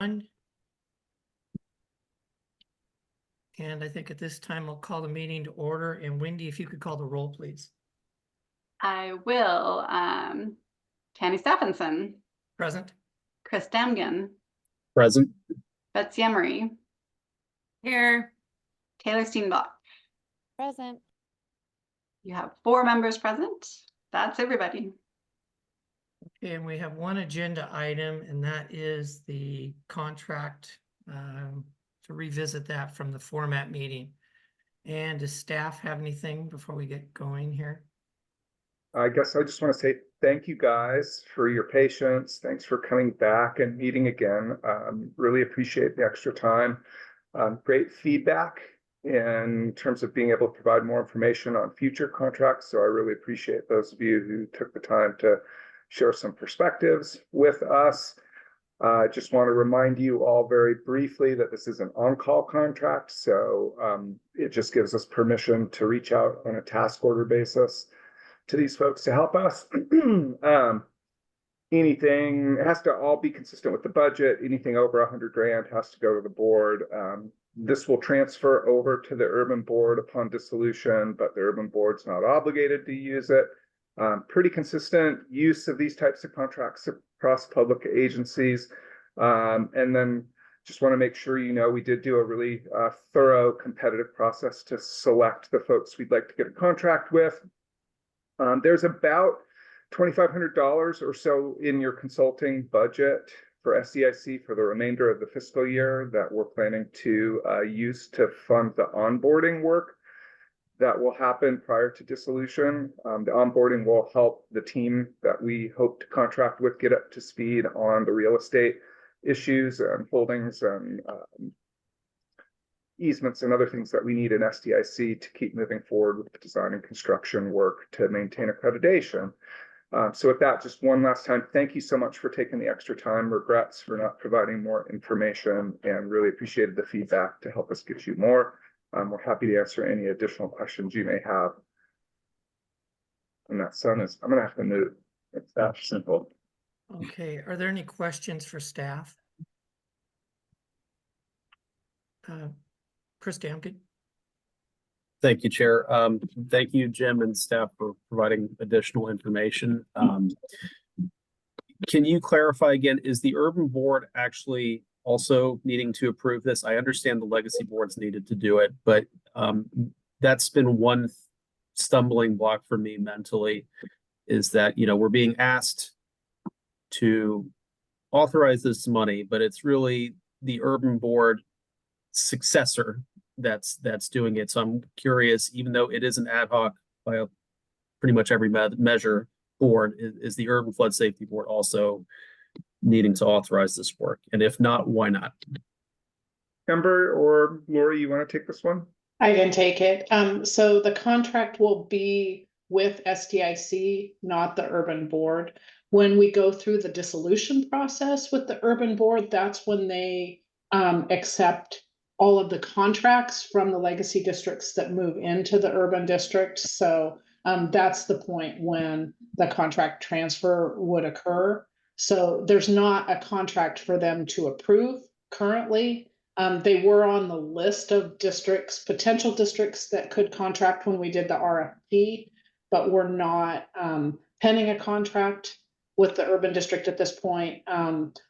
And I think at this time I'll call the meeting to order. And Wendy, if you could call the roll, please. I will. Tammy Stephenson. Present. Chris Damgan. Present. Betsy Emery. Here. Taylor Steenbach. Present. You have 4 members present. That's everybody. Okay, and we have one agenda item, and that is the contract, to revisit that from the format meeting. And does staff have anything before we get going here? I guess I just want to say thank you guys for your patience. Thanks for coming back and meeting again. Really appreciate the extra time. Great feedback in terms of being able to provide more information on future contracts. So I really appreciate those of you who took the time to share some perspectives with us. I just want to remind you all very briefly that this is an on-call contract. So it just gives us permission to reach out on a task order basis to these folks to help us. Anything, it has to all be consistent with the budget. Anything over 100 grand has to go to the board. This will transfer over to the urban board upon dissolution, but the urban board's not obligated to use it. Pretty consistent use of these types of contracts across public agencies. And then just want to make sure you know we did do a really thorough competitive process to select the folks we'd like to get a contract with. There's about $2,500 or so in your consulting budget for SDIC for the remainder of the fiscal year that we're planning to use to fund the onboarding work that will happen prior to dissolution. The onboarding will help the team that we hope to contract with get up to speed on the real estate issues and holdings and easements and other things that we need in SDIC to keep moving forward with the design and construction work to maintain accreditation. So with that, just one last time, thank you so much for taking the extra time. Regrets for not providing more information, and really appreciated the feedback to help us get you more. We're happy to answer any additional questions you may have. And that sun is, I'm gonna have to move. It's that simple. Okay, are there any questions for staff? Chris Damkin. Thank you, Chair. Thank you, Jim and staff, for providing additional information. Can you clarify again, is the urban board actually also needing to approve this? I understand the legacy boards needed to do it, but that's been one stumbling block for me mentally, is that, you know, we're being asked to authorize this money, but it's really the urban board successor that's doing it. So I'm curious, even though it is an ad hoc by pretty much every measure board, is the urban flood safety board also needing to authorize this work? And if not, why not? Amber or Lori, you want to take this one? I can take it. So the contract will be with SDIC, not the urban board. When we go through the dissolution process with the urban board, that's when they accept all of the contracts from the legacy districts that move into the urban district. So that's the point when the contract transfer would occur. So there's not a contract for them to approve currently. They were on the list of districts, potential districts that could contract when we did the RFP, but we're not pending a contract with the urban district at this point.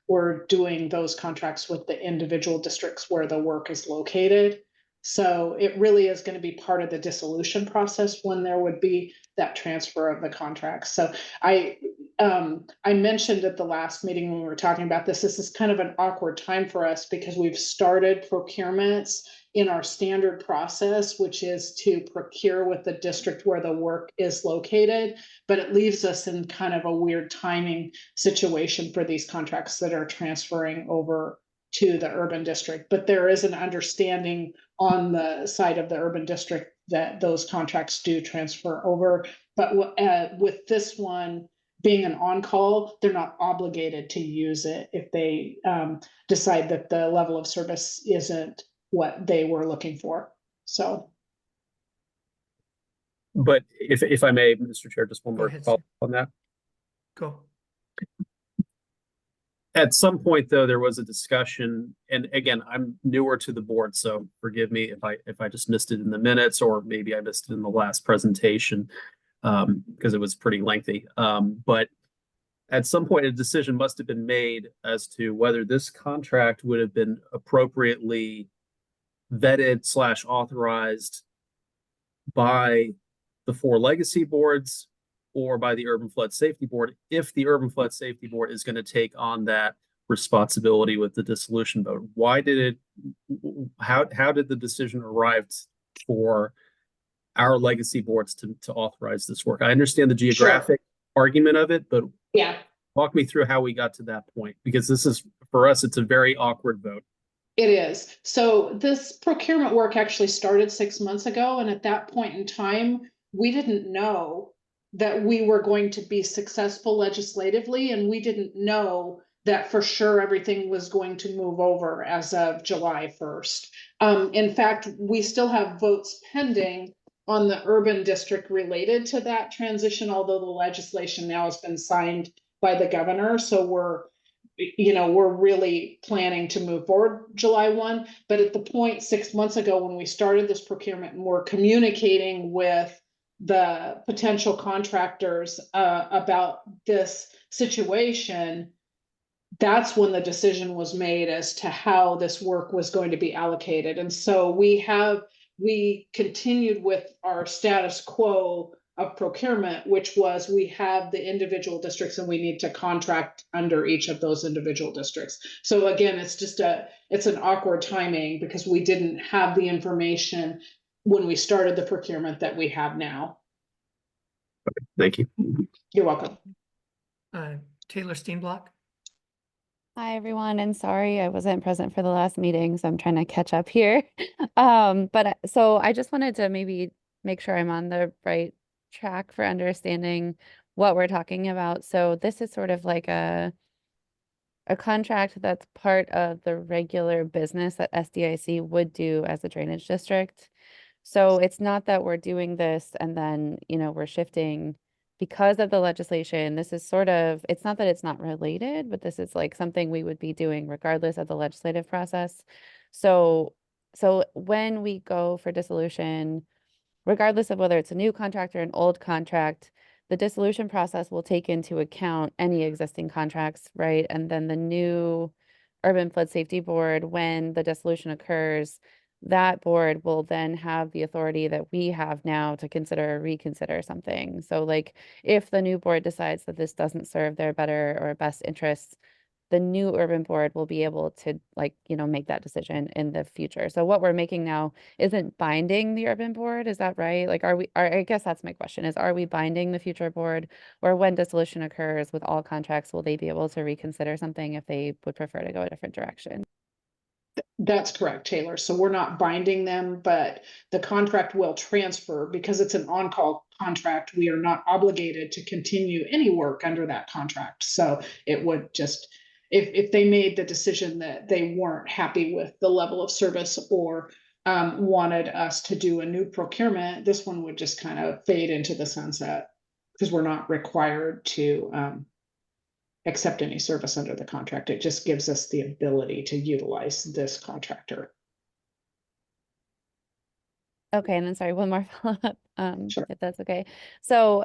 We're doing those contracts with the individual districts where the work is located. So it really is going to be part of the dissolution process when there would be that transfer of the contracts. So I mentioned at the last meeting when we were talking about this is kind of an awkward time for us because we've started procurements in our standard process, which is to procure with the district where the work is located, but it leaves us in kind of a weird timing situation for these contracts that are transferring over to the urban district. But there is an understanding on the side of the urban district that those contracts do transfer over. But with this one being an on-call, they're not obligated to use it if they decide that the level of service isn't what they were looking for. So. But if I may, Mr. Chair, just one more follow-up on that. Go. At some point, though, there was a discussion, and again, I'm newer to the board, so forgive me if I just missed it in the minutes, or maybe I missed it in the last presentation, because it was pretty lengthy. But at some point, a decision must have been made as to whether this contract would have been appropriately vetted / authorized by the 4 legacy boards or by the Urban Flood Safety Board, if the Urban Flood Safety Board is going to take on that responsibility with the dissolution vote. How did the decision arrive for our legacy boards to authorize this work? I understand the geographic argument of it, but Yeah, walk me through how we got to that point, because this is, for us, it's a very awkward vote. it is. So this procurement work actually started 6 months ago, and at that point in time, we didn't know that we were going to be successful legislatively, and we didn't know that for sure everything was going to move over as of July 1st. In fact, we still have votes pending on the urban district related to that transition, although the legislation now has been signed by the governor. So we're really planning to move forward July 1. But at the point 6 months ago, when we started this procurement and we're communicating with the potential contractors about this situation, that's when the decision was made as to how this work was going to be allocated. And so we continued with our status quo of procurement, which was we have the individual districts and we need to contract under each of those individual districts. So again, it's an awkward timing because we didn't have the information when we started the procurement that we have now. Thank you. You're welcome. Taylor Steenblock. Hi, everyone, and sorry I wasn't present for the last meeting, so I'm trying to catch up here. So I just wanted to maybe make sure I'm on the right track for understanding what we're talking about. So this is sort of like a contract that's part of the regular business that SDIC would do as a drainage district. So it's not that we're doing this and then, we're shifting because of the legislation. This is it's not that it's not related, but this is like something we would be doing regardless of the legislative process. So when we go for dissolution, regardless of whether it's a new contract or an old contract, the dissolution process will take into account any existing contracts, right? And then the new Urban Flood Safety Board, when the dissolution occurs, that board will then have the authority that we have now to consider or reconsider something. So like if the new board decides that this doesn't serve their better or best interests, the new urban board will be able to make that decision in the future. So what we're making now isn't binding the urban board. Is that right? Like, I guess that's my question is, are we binding the future board, or when dissolution occurs with all contracts, will they be able to reconsider something if they would prefer to go a different direction? That's correct, Taylor. So we're not binding them, but the contract will transfer because it's an on-call contract. We are not obligated to continue any work under that contract. So it would just, if they made the decision that they weren't happy with the level of service or wanted us to do a new procurement, this one would just kind of fade into the sunset because we're not required to accept any service under the contract. It just gives us the ability to utilize this contractor. Okay, and then sorry, one more follow-up, Sure. if that's okay. So,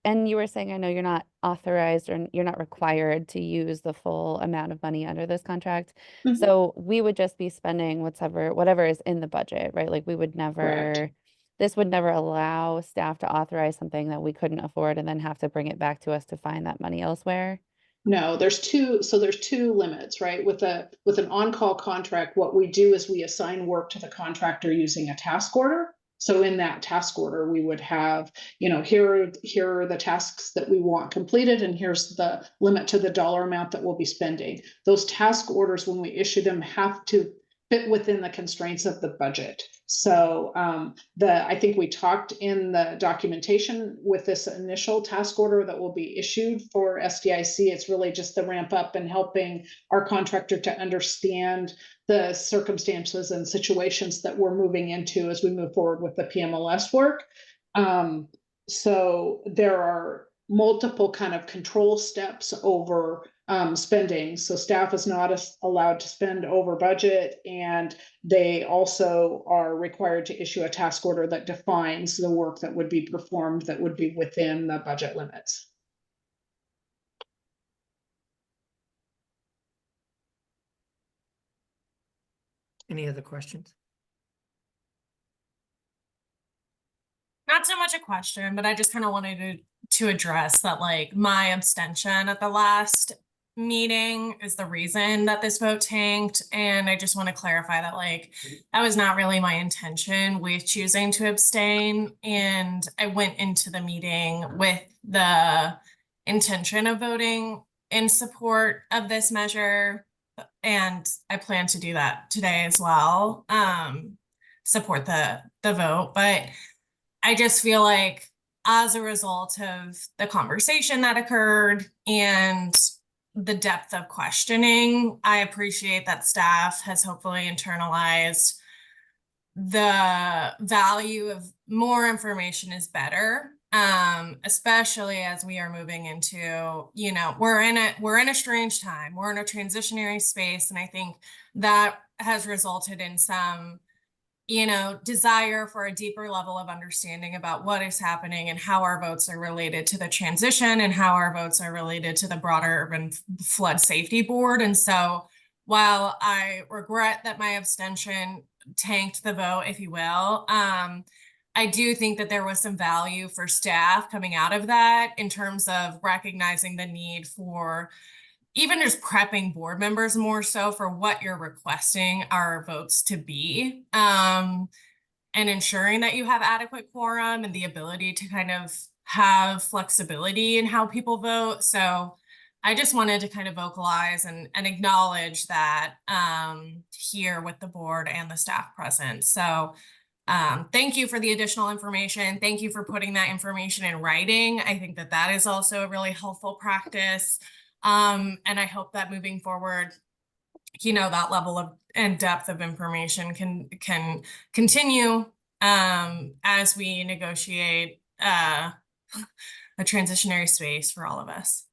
and you were saying, I know you're not authorized or you're not required to use the full amount of money under this contract. Mhm. So we would just be spending whatever is in the budget, right? Like we would Correct. this would never allow staff to authorize something that we couldn't afford and then have to bring it back to us to find that money elsewhere. No, there's two limits, right? With an on-call contract, what we do is we assign work to the contractor using a task order. So in that task order, we would have, here are the tasks that we want completed, and here's the limit to the dollar amount that we'll be spending. Those task orders, when we issue them, have to fit within the constraints of the budget. So I think we talked in the documentation with this initial task order that will be issued for SDIC. It's really just the ramp up and helping our contractor to understand the circumstances and situations that we're moving into as we move forward with the PMLS work. So there are multiple kind of control steps over spending. So staff is not allowed to spend over budget, and they also are required to issue a task order that defines the work that would be performed that would be within the budget limits. Any other questions? Not so much a question, but I just kind of wanted to address that, like, my abstention at the last meeting is the reason that this vote tanked. And I just want to clarify that, like, that was not really my intention with choosing to abstain. And I went into the meeting with the intention of voting in support of this measure. And I plan to do that today as well. Support the vote, but I just feel like as a result of the conversation that occurred and the depth of questioning, I appreciate that staff has hopefully internalized the value of more information is better, especially as we are moving into, you know, we're in a strange time. We're in a transitionary space, and I think that has resulted in some, you know, desire for a deeper level of understanding about what is happening and how our votes are related to the transition and how our votes are related to the broader Urban Flood Safety Board. And so while I regret that my abstention tanked the vote, if you will, I do think that there was some value for staff coming out of that in terms of recognizing the need for even just prepping board members more so for what you're requesting our votes to be, and ensuring that you have adequate quorum and the ability to kind of have flexibility in how people vote. So I just wanted to kind of vocalize and acknowledge that here with the board and the staff present. So thank you for the additional information. Thank you for putting that information in writing. I think that that is also a really helpful practice. And I hope that moving forward, you know, that level of and depth of information can continue as we negotiate a transitionary space for all of us.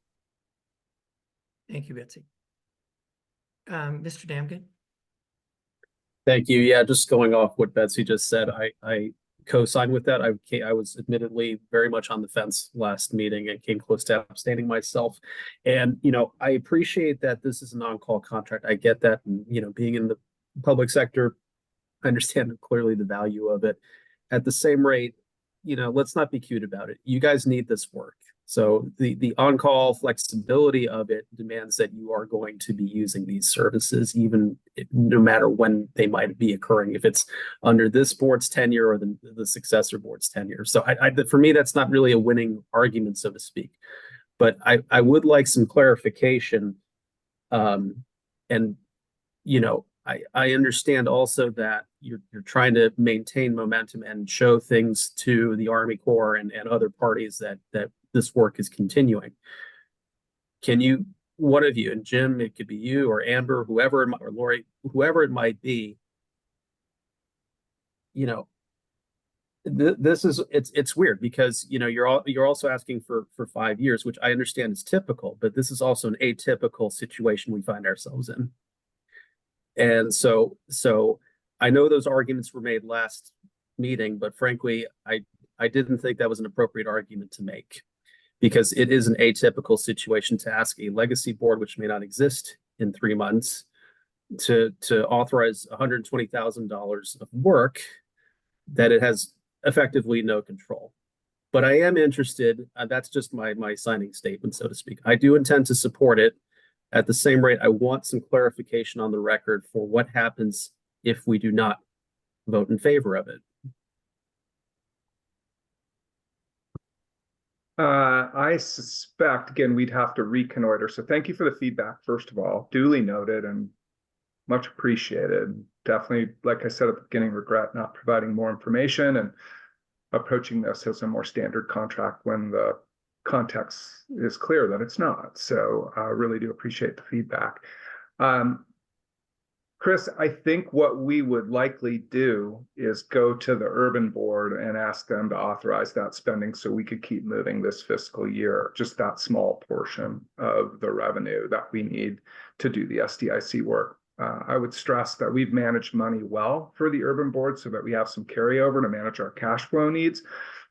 Thank you, Betsy. Mr. Damkin? Thank you. Yeah, just going off what Betsy just said, I co-sign with that. I was admittedly very much on the fence last meeting and came close to abstaining myself. And, you know, I appreciate that this is an on-call contract. I get that. And, you know, being in the public sector, I understand clearly the value of it. At the same rate, you know, let's not be cute about it. You guys need this work. So the on-call flexibility of it demands that you are going to be using these services, even no matter when they might be occurring, if it's under this board's tenure or the successor board's tenure. So for me, that's not really a winning argument, so to speak. But I would like some clarification. And, you know, I understand also that you're trying to maintain momentum and show things to the Army Corps and other parties that this work is continuing. Can you, one of you, and Jim, it could be you or Amber, whoever, or Lori, whoever it might be, you know, this is, it's weird because, you know, you're also asking for 5 years, which I understand is typical, but this is also an atypical situation we find ourselves in. And so I know those arguments were made last meeting, but frankly, I didn't think that was an appropriate argument to make, because it is an atypical situation to ask a legacy board, which may not exist in 3 months, to authorize $120,000 of work that it has effectively no control. But I am interested, that's just my signing statement, so to speak. I do intend to support it. At the same rate, I want some clarification on the record for what happens if we do not vote in favor of it. I suspect, again, we'd have to reconnoiter. So thank you for the feedback, first of all, duly noted and much appreciated. Definitely, like I said at the beginning, regret not providing more information and approaching this as a more standard contract when the context is clear that it's not. So I really do appreciate the feedback. Chris, I think what we would likely do is go to the urban board and ask them to authorize that spending so we could keep moving this fiscal year, just that small portion of the revenue that we need to do the SDIC work. I would stress that we've managed money well for the urban board so that we have some carryover to manage our cash flow needs.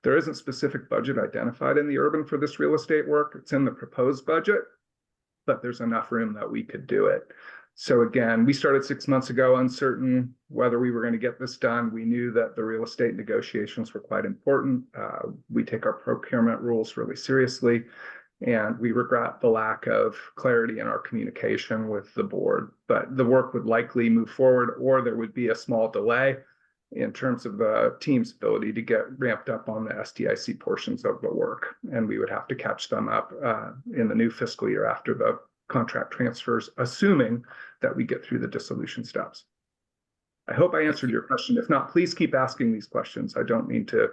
There isn't specific budget identified in the urban for this real estate work. It's in the proposed budget, but there's enough room that we could do it. So again, we started 6 months ago uncertain whether we were going to get this done. We knew that the real estate negotiations were quite important. We take our procurement rules really seriously, and we regret the lack of clarity in our communication with the board. But the work would likely move forward, or there would be a small delay in terms of the team's ability to get ramped up on the SDIC portions of the work. And we would have to catch them up in the new fiscal year after the contract transfers, assuming that we get through the dissolution steps. I hope I answered your question. If not, please keep asking these questions. I don't mean to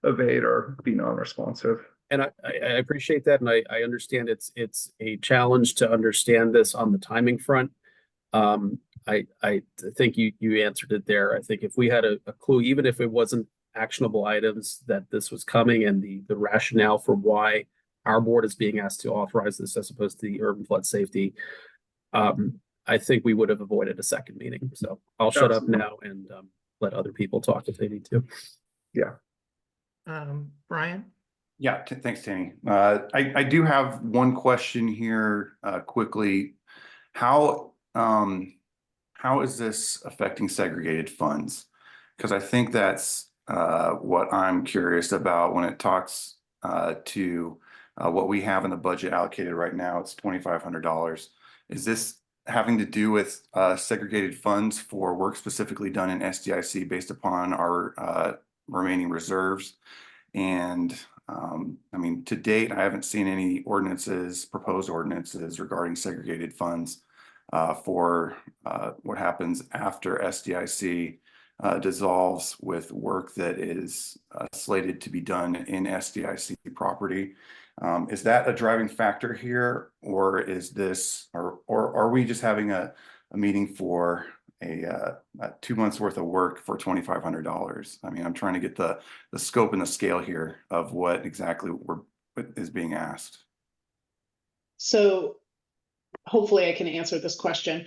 evade or be non-responsive. And I appreciate that, and I understand it's a challenge to understand this on the timing front. I think you answered it there. I think if we had a clue, even if it wasn't actionable items, that this was coming and the rationale for why our board is being asked to authorize this as opposed to the urban flood safety, I think we would have avoided a second meeting. So I'll shut up now and let other people talk if they need to. Yeah. Brian? Yeah, thanks, Tammy. I do have one question here quickly. How is this affecting segregated funds? Because I think that's what I'm curious about when it talks to what we have in the budget allocated right now. It's $2,500. Is this having to do with segregated funds for work specifically done in SDIC based upon our remaining reserves? And I mean, to date, I haven't seen any proposed ordinances regarding segregated funds for what happens after SDIC dissolves with work that is slated to be done in SDIC property. Is that a driving factor here, or is this, or are we just having a meeting for a 2 months worth of work for $2,500? I mean, I'm trying to get the scope and the scale here of what exactly is being asked. So hopefully I can answer this question.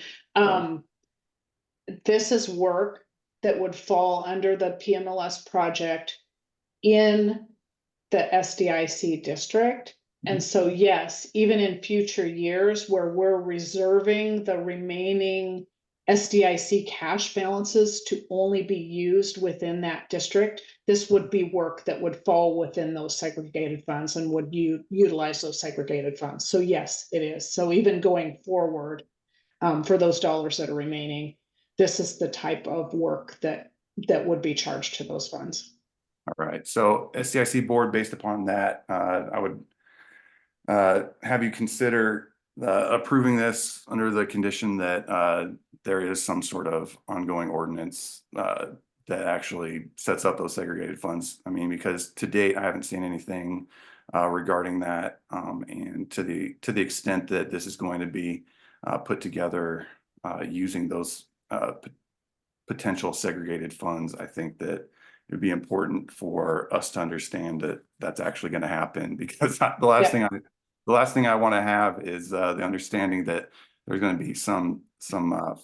This is work that would fall under the PMLS project in the SDIC district. And so, yes, even in future years where we're reserving the remaining SDIC cash balances to only be used within that district, this would be work that would fall within those segregated funds and would utilize those segregated funds. So yes, it is. So even going forward, for those dollars that are remaining, this is the type of work that would be charged to those funds. All right. So SDIC board, based upon that, I would have you consider approving this under the condition that there is some sort of ongoing ordinance that actually sets up those segregated funds. I mean, because to date, I haven't seen anything regarding that. And to the extent that this is going to be put together using those potential segregated funds, I think that it would be important for us to understand that that's actually going to happen, because the last thing I want to have is the understanding that there's going to be some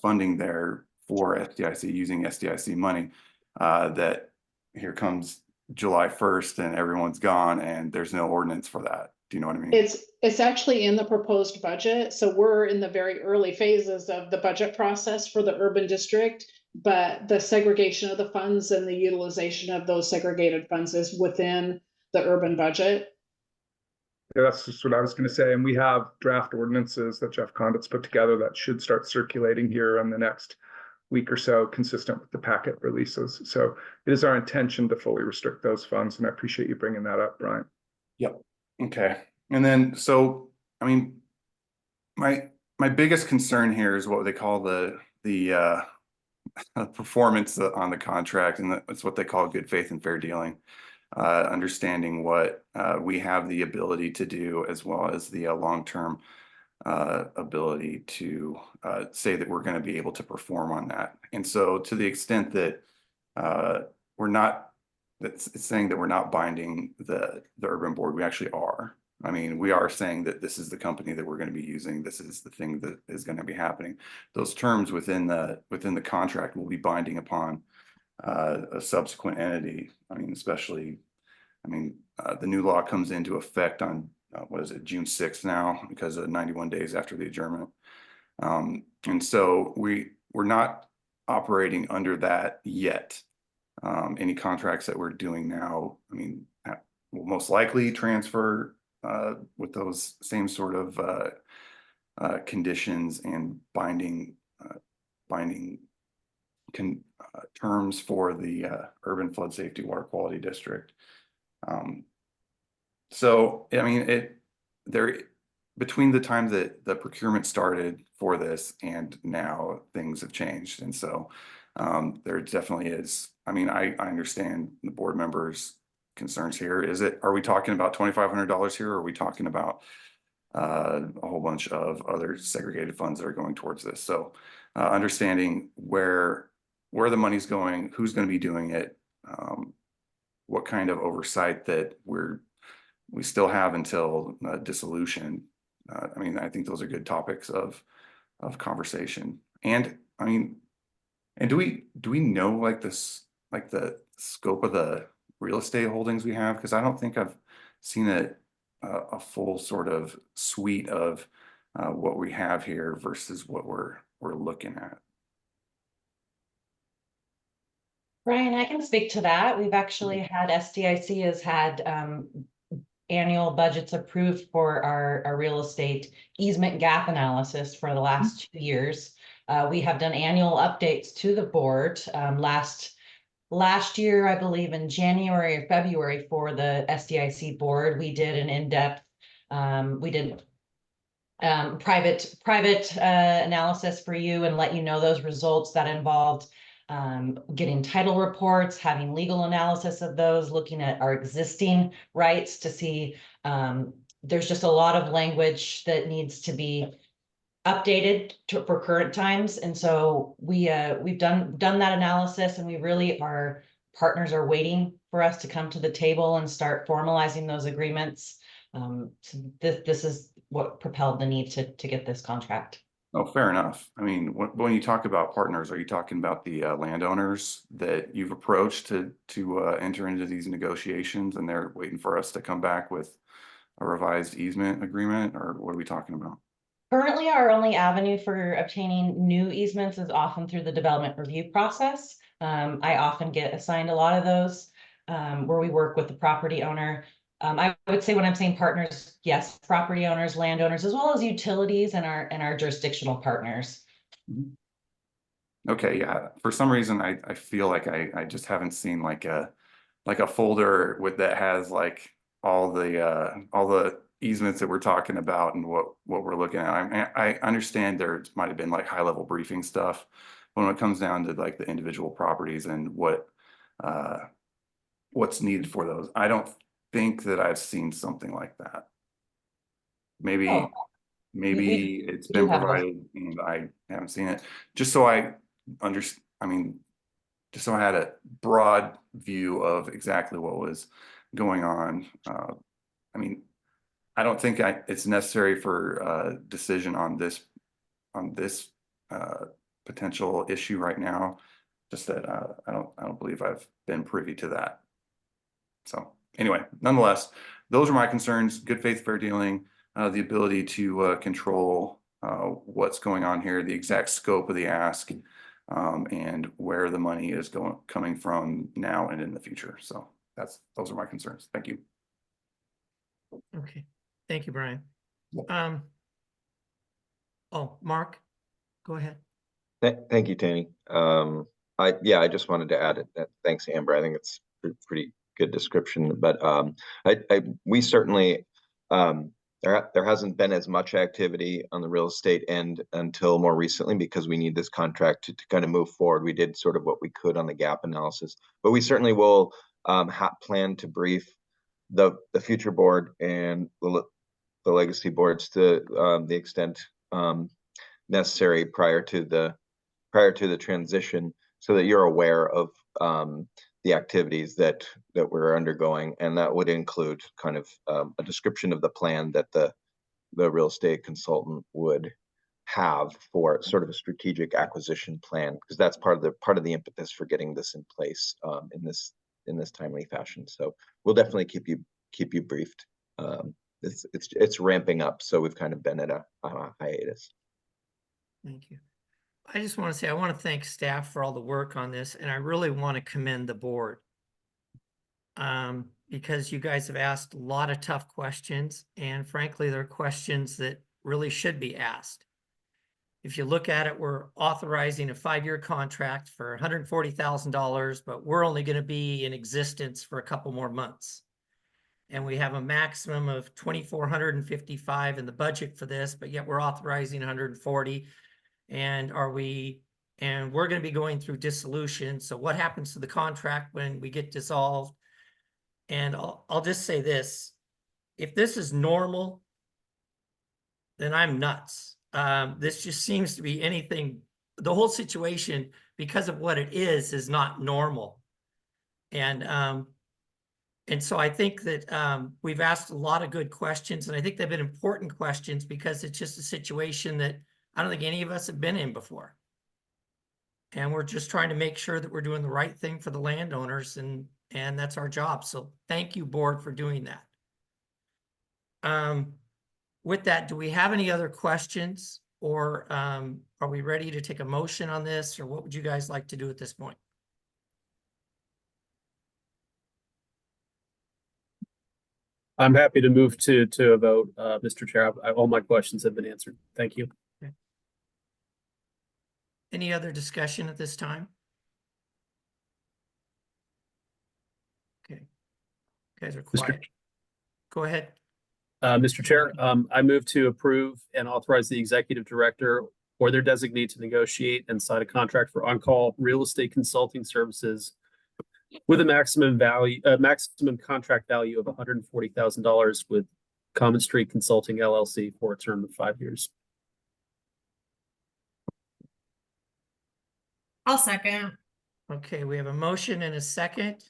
funding there for SDIC using SDIC money, that here comes July 1st and everyone's gone and there's no ordinance for that. Do you know what I mean? It's actually in the proposed budget. So we're in the very early phases of the budget process for the urban district, but the segregation of the funds and the utilization of those segregated funds is within the urban budget. Yeah, that's just what I was going to say. And we have draft ordinances that Jeff Condit's put together that should start circulating here in the next week or so, consistent with the packet releases. So it is our intention to fully restrict those funds. And I appreciate you bringing that up, Brian. Yep. Okay. And then, so, I mean, my biggest concern here is what they call the performance on the contract, and that's what they call good faith and fair dealing. Understanding what we have the ability to do, as well as the long-term ability to say that we're going to be able to perform on that. And so to the extent that we're not, it's saying that we're not binding the urban board, we actually are. I mean, we are saying that this is the company that we're going to be using. This is the thing that is going to be happening. Those terms within the contract will be binding upon a subsequent entity. I mean, especially, the new law comes into effect on what is it, June 6th now, because of 91 days after the adjournment. And so we're not operating under that yet. Any contracts that we're doing now, I mean, will most likely transfer with those same sort of conditions and binding terms for the urban flood safety water quality district. So I mean, between the time that the procurement started for this and now, things have changed, and so there definitely is. I mean, I understand the board members' concerns here. Are we talking about $2,500 here, or are we talking about a whole bunch of other segregated funds that are going towards this? So understanding where the money's going, who's going to be doing it, what kind of oversight that we still have until dissolution. I mean, I think those are good topics of conversation. And I mean, and do we know like the scope of the real estate holdings we have? Because I don't think I've seen a full sort of suite of what we have here versus what we're looking at. Brian, I can speak to that. We've actually had SDIC has had annual budgets approved for our real estate easement gap analysis for the last 2 years. We have done annual updates to the board. Last year, I believe in January or February for the SDIC board, we did an in-depth, private analysis for you and let you know those results that involved getting title reports, having legal analysis of those, looking at our existing rights to see there's just a lot of language that needs to be updated for current times. And so we've done that analysis, and we really, our partners are waiting for us to come to the table and start formalizing those agreements. So this is what propelled the need to get this contract. Oh, fair enough. I mean, when you talk about partners, are you talking about the landowners that you've approached to enter into these negotiations, and they're waiting for us to come back with a revised easement agreement, or what are we talking about? Currently, our only avenue for obtaining new easements is often through the development review process. I often get assigned a lot of those where we work with the property owner. I would say when I'm saying partners, yes, property owners, landowners, as well as utilities and our jurisdictional partners. Okay, yeah. For some reason, I feel like I just haven't seen like a folder that has like all the easements that we're talking about and what we're looking at. I understand there might have been like high level briefing stuff, but when it comes down to like the individual properties and what's needed for those, I don't think that I've seen something like that. Maybe it's been provided and I haven't seen it. Just so I understand, just so I had a broad view of exactly what was going on. I don't think it's necessary for a decision on this potential issue right now. Just that I don't believe I've been privy to that. So anyway, nonetheless, those are my concerns: good faith, fair dealing, the ability to control what's going on here, the exact scope of the ask, and where the money is coming from now and in the future. So those are my concerns. Thank you. Okay, thank you, Brian. Mark, go ahead. Thank you, Tanny. I just wanted to add that. Thanks, Amber. I think it's a pretty good description, but we certainly there hasn't been as much activity on the real estate end until more recently, because we need this contract to kind of move forward. We did sort of what we could on the gap analysis, but we certainly will plan to brief the future board and the the legacy boards to the extent necessary prior to the transition, so that you're aware of the activities that we're undergoing, and that would include kind of a description of the plan that the real estate consultant would have for sort of a strategic acquisition plan, because that's part of the impetus for getting this in place in this timely fashion. So we'll definitely keep you briefed. It's ramping up, so we've kind of been at a hiatus. Thank you. I just want to say, I want to thank staff for all the work on this, and I really want to commend the board. Because you guys have asked a lot of tough questions, and frankly, they're questions that really should be asked. If you look at it, we're authorizing a 5-year contract for $140,000, but we're only going to be in existence for a couple more months. And we have a maximum of 2,455 in the budget for this, but yet we're authorizing 140. And we're going to be going through dissolution. So what happens to the contract when we get dissolved? And I'll just say this, if this is normal, then I'm nuts. This just seems to be anything, the whole situation, because of what it is not normal. And so I think that we've asked a lot of good questions, and I think they've been important questions because it's just a situation that I don't think any of us have been in before. And we're just trying to make sure that we're doing the right thing for the landowners, and that's our job. So thank you, board, for doing that. With that, do we have any other questions, or are we ready to take a motion on this, or what would you guys like to do at this point? I'm happy to move to a vote, Mr. Chair. All my questions have been answered. Thank you. Okay. Any other discussion at this time? Okay. You guys are quiet. Go ahead. Mr. Chair, I move to approve and authorize the executive director or their designee to negotiate and sign a contract for on-call real estate consulting services with a maximum contract value of $140,000 with Common Street Consulting LLC for a term of 5 years. I'll second. Okay, we have a motion and a second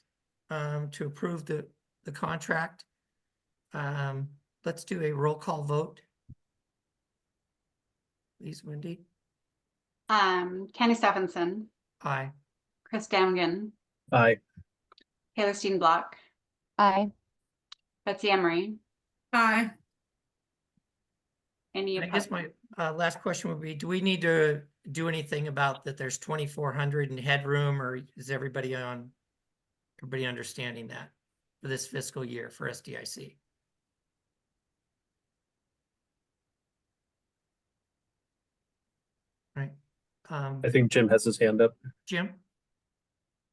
to approve the contract. Let's do a roll call vote. Please, Wendy. Kenny Stephenson, Aye. Chris Damgan, Aye. Taylor Steenblock, Aye. Betsy Emery. Aye. Any I guess my last question would be, do we need to do anything about that there's 2,400 in headroom, or is everybody understanding that for this fiscal year for SDIC? Right. I think Jim has his hand up. Jim?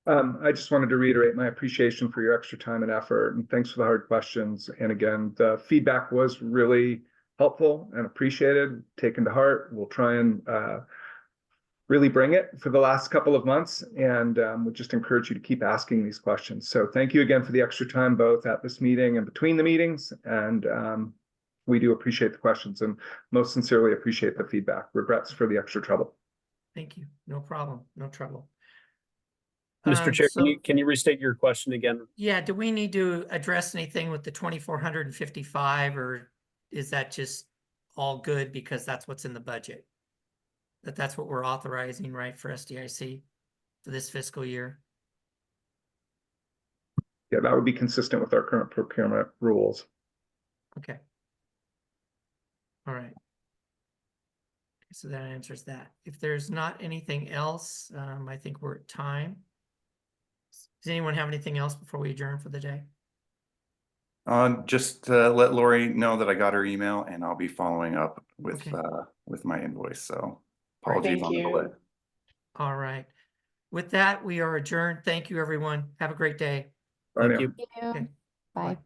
I just wanted to reiterate my appreciation for your extra time and effort, and thanks for the hard questions. And again, the feedback was really helpful and appreciated, taken to heart. We'll try and really bring it for the last couple of months, and would just encourage you to keep asking these questions. So thank you again for the extra time, both at this meeting and between the meetings. And we do appreciate the questions and most sincerely appreciate the feedback. Regrets for the extra trouble. Thank you. No problem. No trouble. Mr. Chair, So- can you restate your question again? Yeah, do we need to address anything with the 2,455, or is that just all good because that's what's in the budget? That's what we're authorizing, right, for SDIC for this fiscal year? Yeah, that would be consistent with our current procurement rules. Okay. All right. So that answers that. If there's not anything else, I think we're at time. Does anyone have anything else before we adjourn for the day? Just let Lori know that I got her email, and I'll be following up with my invoice. So apologies on the delay. All right. With that, we are adjourned. Thank you, everyone. Have a great day. Bye now. Thank you. Thank you. Okay. Bye. Bye.